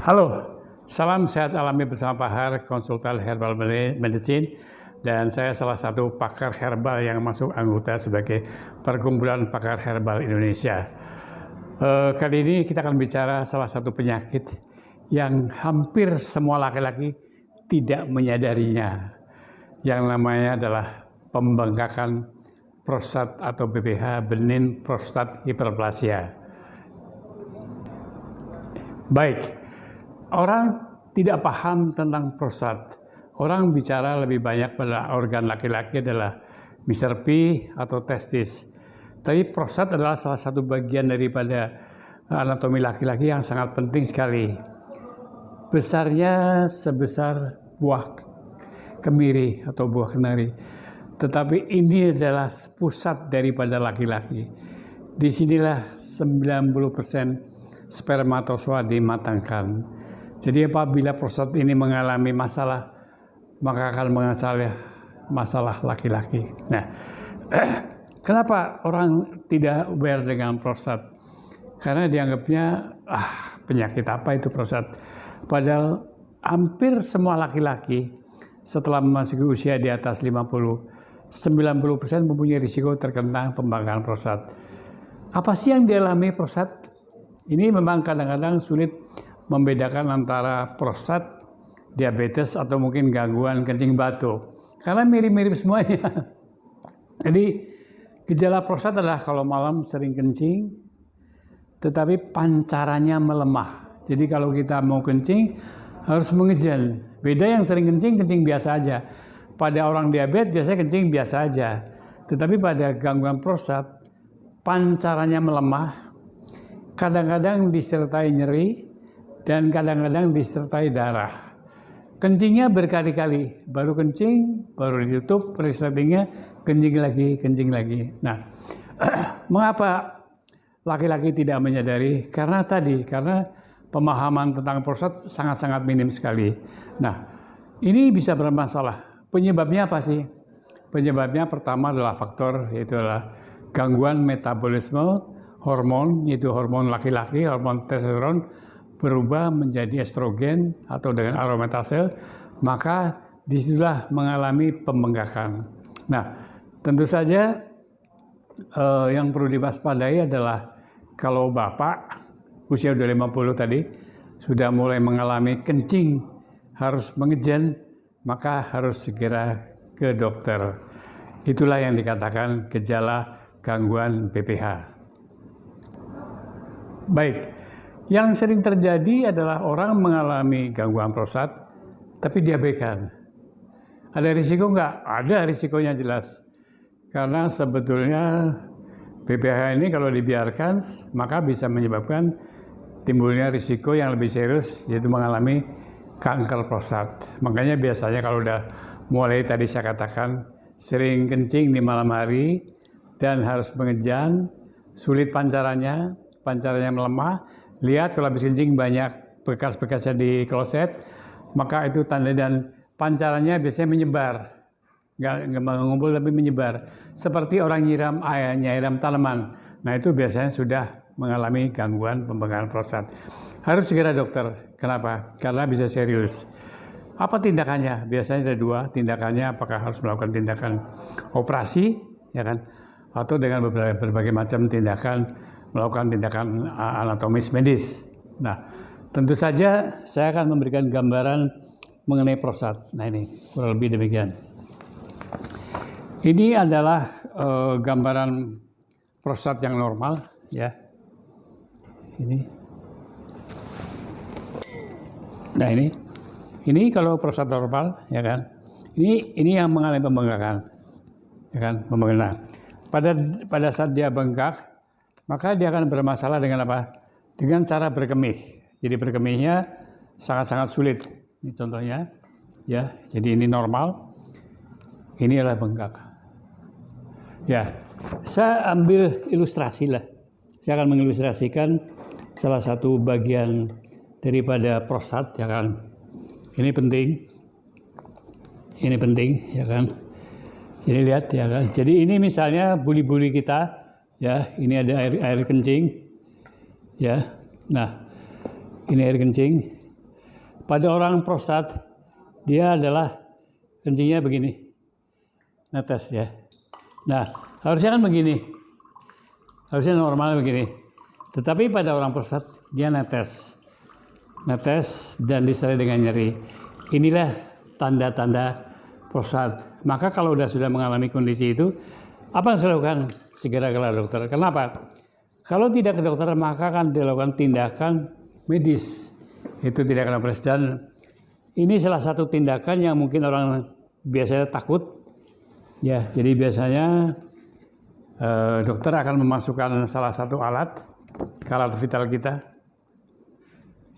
Halo, salam sehat alami bersama Pak Har, konsultan herbal medicine, dan saya salah satu pakar herbal yang masuk anggota sebagai Perkumpulan Pakar Herbal Indonesia. Kali ini kita akan bicara salah satu penyakit yang hampir semua laki-laki tidak menyadarinya, yang namanya adalah pembengkakan prostat atau BPH, benin prostat hiperplasia. Baik, orang tidak paham tentang prostat. Orang bicara lebih banyak pada organ laki-laki adalah Mr. P atau testis. Tapi prostat adalah salah satu bagian daripada anatomi laki-laki yang sangat penting sekali. Besarnya sebesar buah kemiri atau buah kenari. Tetapi ini adalah pusat daripada laki-laki. Disinilah 90% spermatozoa dimatangkan. Jadi apabila prostat ini mengalami masalah, maka akan mengalami masalah laki-laki. Nah, kenapa orang tidak aware dengan prostat? Karena dianggapnya, penyakit apa itu prostat? Padahal hampir semua laki-laki setelah memasuki usia di atas 50, 90% mempunyai risiko terkena pembengkakan prostat. Apa sih yang dialami prostat? Ini memang kadang-kadang sulit membedakan antara prostat, diabetes, atau mungkin gangguan kencing batu. Karena mirip-mirip semuanya. Jadi gejala prostat adalah kalau malam sering kencing, tetapi pancarannya melemah. Jadi kalau kita mau kencing, harus mengejan. Beda yang sering kencing, kencing biasa aja. Pada orang diabetes biasanya kencing biasa aja. Tetapi pada gangguan prostat, pancarannya melemah, kadang-kadang disertai nyeri, dan kadang-kadang disertai darah. Kencingnya berkali-kali, baru kencing, baru ditutup, resletingnya, kencing lagi. Nah, mengapa laki-laki tidak menyadari? Karena pemahaman tentang prostat sangat-sangat minim sekali. Nah, ini bisa bermasalah. Penyebabnya apa sih? Penyebabnya pertama adalah faktor, yaitu adalah gangguan metabolisme hormon, yaitu hormon laki-laki, hormon testosteron, berubah menjadi estrogen atau dengan aromatase, maka disitulah mengalami pembengkakan. Nah, tentu saja yang perlu diwaspadai adalah kalau bapak usia udah 50 tadi sudah mulai mengalami kencing, harus mengejan, maka harus segera ke dokter. Itulah yang dikatakan gejala gangguan BPH. Baik, yang sering terjadi adalah orang mengalami gangguan prostat, tapi diabaikan. Ada risiko nggak? Ada risikonya jelas. Karena sebetulnya BPH ini kalau dibiarkan, maka bisa menyebabkan timbulnya risiko yang lebih serius, yaitu mengalami kanker prostat. Makanya biasanya kalau udah mulai tadi saya katakan, sering kencing di malam hari, dan harus mengejan, sulit pancarannya melemah, lihat kalau habis kencing banyak bekas-bekasnya di kloset, maka itu tanda, dan pancarannya biasanya menyebar, nggak mengumpul tapi menyebar, seperti orang nyiram tanaman. Nah itu biasanya sudah mengalami gangguan pembengkakan prostat. Harus segera dokter. Kenapa? Karena bisa serius. Apa tindakannya? Biasanya ada dua tindakannya. Apakah harus melakukan tindakan operasi, ya kan? Atau dengan berbagai macam tindakan, melakukan tindakan anatomis medis. Nah, tentu saja saya akan memberikan gambaran mengenai prostat. Nah ini kurang lebih demikian. Ini adalah gambaran prostat yang normal, ya. Ini. Nah ini kalau prostat normal, ya kan. Ini yang mengalami pembengkakan, ya kan, pembengkakan. Pada saat dia bengkak, maka dia akan bermasalah dengan apa? Dengan cara berkemih. Jadi berkemihnya sangat-sangat sulit. Ini contohnya, ya. Jadi ini normal, ini adalah bengkak. Ya, saya ambil ilustrasi lah. Saya akan mengilustrasikan salah satu bagian daripada prostat, ya kan. Ini penting, ya kan. Jadi lihat, ya kan. Jadi ini misalnya buli-buli kita, ya. Ini ada air kencing, ya. Nah, ini air kencing. pada orang prostat dia adalah kencingnya begini, netes ya. Nah, harusnya kan begini, harusnya normal begini. Tetapi pada orang prostat dia netes dan disertai dengan nyeri. Inilah tanda-tanda prostat. Maka kalau sudah mengalami kondisi itu, apa yang harus dilakukan? Segera ke dokter. Kenapa? Kalau tidak ke dokter, maka akan dilakukan tindakan medis. Itu tindakan operasi. Dan ini salah satu tindakan yang mungkin orang biasanya takut. Ya, jadi biasanya dokter akan memasukkan salah satu alat ke alat vital kita.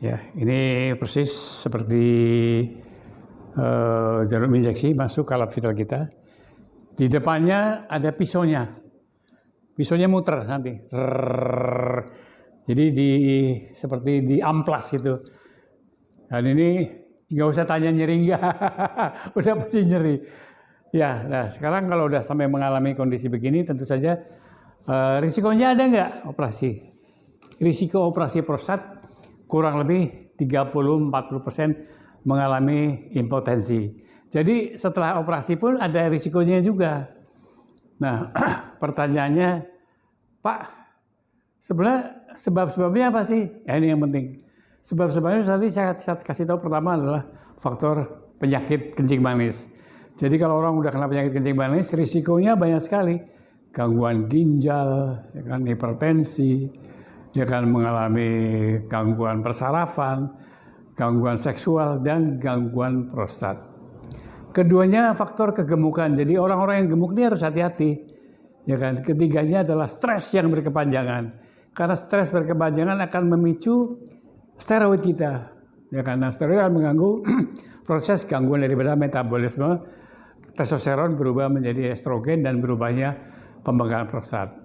Ya, ini persis seperti jarum injeksi masuk ke alat vital kita. Di depannya ada pisaunya. Pisaunya muter nanti. Jadi seperti di amplas gitu. Dan ini nggak usah tanya nyeri nggak, udah pasti nyeri. Ya, nah sekarang kalau udah sampai mengalami kondisi begini, tentu saja risikonya ada nggak operasi? Risiko operasi prostat kurang lebih 30-40% mengalami impotensi. Jadi setelah operasi pun ada risikonya juga. Nah, pertanyaannya, Pak, sebenarnya sebab-sebabnya apa sih? Ya, ini yang penting. Sebab-sebabnya tadi saya kasih tahu, pertama adalah faktor penyakit kencing manis. Jadi kalau orang udah kena penyakit kencing manis, risikonya banyak sekali. Gangguan ginjal, ya kan, hipertensi, ya kan, mengalami gangguan persarafan, gangguan seksual, dan gangguan prostat. Keduanya faktor kegemukan. Jadi orang-orang yang gemuk ini harus hati-hati. Ya kan. Ketiganya adalah stres yang berkepanjangan. Karena stres berkepanjangan akan memicu steroid kita. Ya kan. Nah, steroid akan mengganggu proses gangguan daripada metabolisme. Testosteron berubah menjadi estrogen dan berubahnya pembengkakan prostat.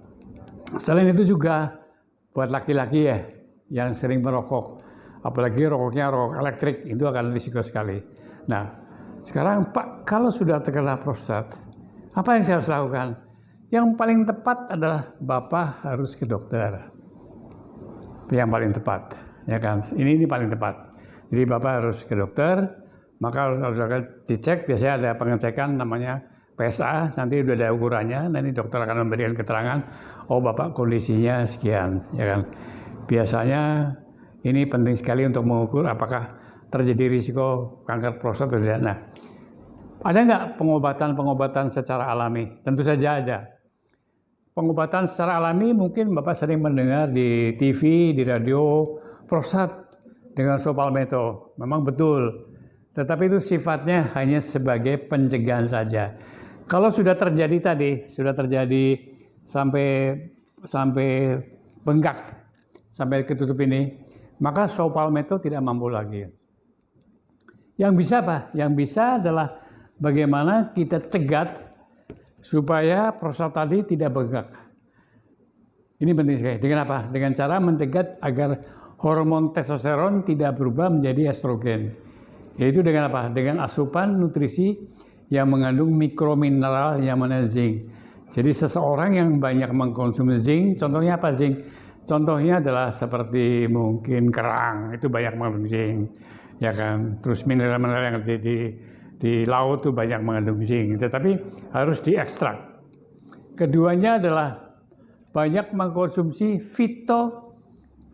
Selain itu juga buat laki-laki ya yang sering merokok, apalagi rokoknya rokok elektrik, itu akan risiko sekali. Nah, sekarang Pak, kalau sudah terkena prostat, apa yang saya harus lakukan? Yang paling tepat adalah Bapak harus ke dokter. Yang paling tepat, ya kan? Ini paling tepat. Jadi Bapak harus ke dokter, maka harus dicek. Biasanya ada pengecekan namanya PSA, nanti udah ada ukurannya, nanti dokter akan memberikan keterangan, oh Bapak kondisinya sekian, ya kan? Biasanya ini penting sekali untuk mengukur apakah terjadi risiko kanker prostat atau tidak. Nah, ada nggak pengobatan secara alami? Tentu saja ada. Pengobatan secara alami mungkin Bapak sering mendengar di TV, di radio, prostat dengan Sopalmeto. Memang betul. Tetapi itu sifatnya hanya sebagai pencegahan saja. Kalau sudah terjadi sampai bengkak, sampai ketutup ini, maka Sopalmeto tidak mampu lagi. Yang bisa apa? Yang bisa adalah bagaimana kita cegat supaya prostat tadi tidak bengkak. Ini penting sekali. Dengan apa? Dengan cara mencegat agar hormon testosteron tidak berubah menjadi estrogen. Yaitu dengan apa? Dengan asupan nutrisi yang mengandung mikromineral yang mana zinc. Jadi seseorang yang banyak mengkonsumsi zinc, contohnya apa zinc? Contohnya adalah seperti mungkin kerang, itu banyak mengandung zinc. Ya kan, terus mineral-mineral yang di laut itu banyak mengandung zinc, tetapi harus diekstrak. Keduanya adalah banyak mengkonsumsi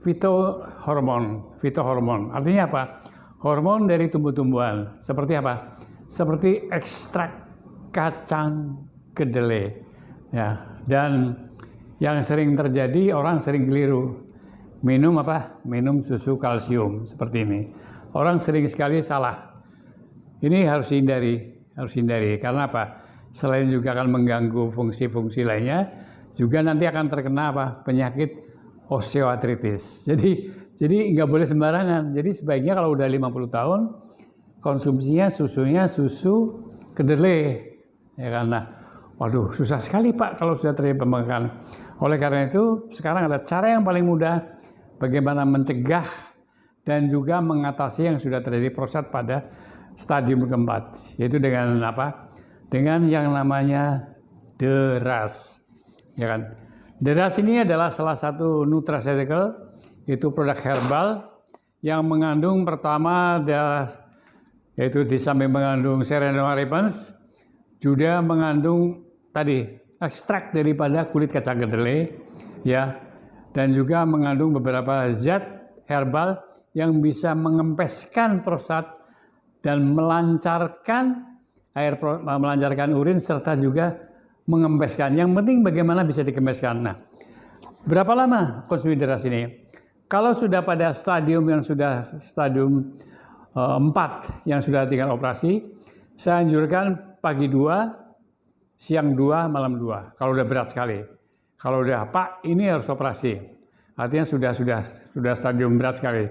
fitohormon. Artinya apa? Hormon dari tumbuh-tumbuhan. Seperti apa? Seperti ekstrak kacang kedelai. Ya, dan yang sering terjadi, orang sering keliru. Minum apa? Minum susu kalsium seperti ini. Orang sering sekali salah. Ini harus dihindari. Karena apa? Selain juga akan mengganggu fungsi-fungsi lainnya, juga nanti akan terkena apa? Penyakit osteoartritis. Jadi nggak boleh sembarangan. Jadi sebaiknya kalau udah 50 tahun, konsumsinya susu kedelai. Ya karena, waduh susah sekali Pak kalau sudah terjadi pembengkakan. Oleh karena itu, sekarang ada cara yang paling mudah bagaimana mencegah dan juga mengatasi yang sudah terjadi prostat pada stadium keempat, yaitu dengan apa? Dengan yang namanya DERAS, ya kan? DERAS ini adalah salah satu nutraceutical, yaitu produk herbal yang mengandung pertama adalah, yaitu di samping mengandung Serena repens, juga mengandung tadi ekstrak daripada kulit kacang kedelai, ya, dan juga mengandung beberapa zat herbal yang bisa mengempeskan prostat dan melancarkan urin serta juga mengempeskan. Yang penting bagaimana bisa dikempeskan. Nah, berapa lama konsumsi deras ini? Kalau sudah pada stadium yang sudah stadium 4 yang sudah tinggal operasi, saya anjurkan pagi 2, siang 2, malam 2. Kalau udah berat sekali. Kalau udah Pak, ini harus operasi. Artinya sudah stadium berat sekali.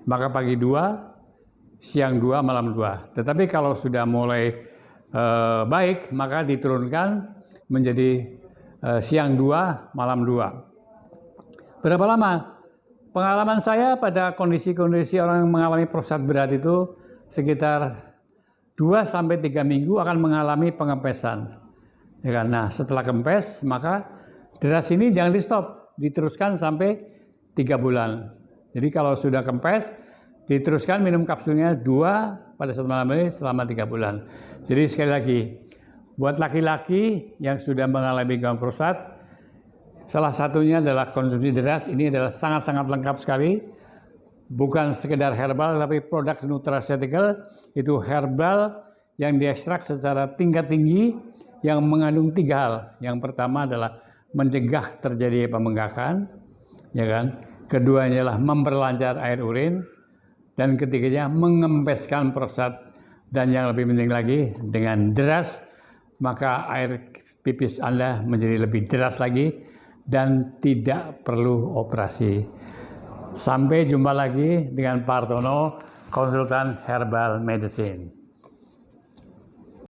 Maka pagi 2, siang 2, malam 2. Tetapi kalau sudah mulai baik, maka diturunkan menjadi siang 2, malam 2. Berapa lama? Pengalaman saya pada kondisi-kondisi orang yang mengalami prostat berat itu sekitar 2-3 minggu akan mengalami pengempesan. Ya kan? Nah, setelah kempes, maka deras ini jangan di stop, diteruskan sampai 3 bulan. Jadi kalau sudah kempes, diteruskan minum kapsulnya 2 pada saat malam ini selama 3 bulan. Jadi sekali lagi, buat laki-laki yang sudah mengalami gangguan prostat, salah satunya adalah konsumsi deras. Ini adalah sangat-sangat lengkap sekali. Bukan sekedar herbal, tapi produk nutraceutical. Itu herbal yang diekstrak secara tingkat tinggi yang mengandung 3 hal. Yang pertama adalah mencegah terjadi pembengkakan, ya kan? Keduanya adalah memperlancar air urin, dan ketiganya mengempeskan prostat. Dan yang lebih penting lagi, dengan deras, maka air pipis Anda menjadi lebih deras lagi dan tidak perlu operasi. Sampai jumpa lagi dengan Pak Hartono, konsultan herbal medicine.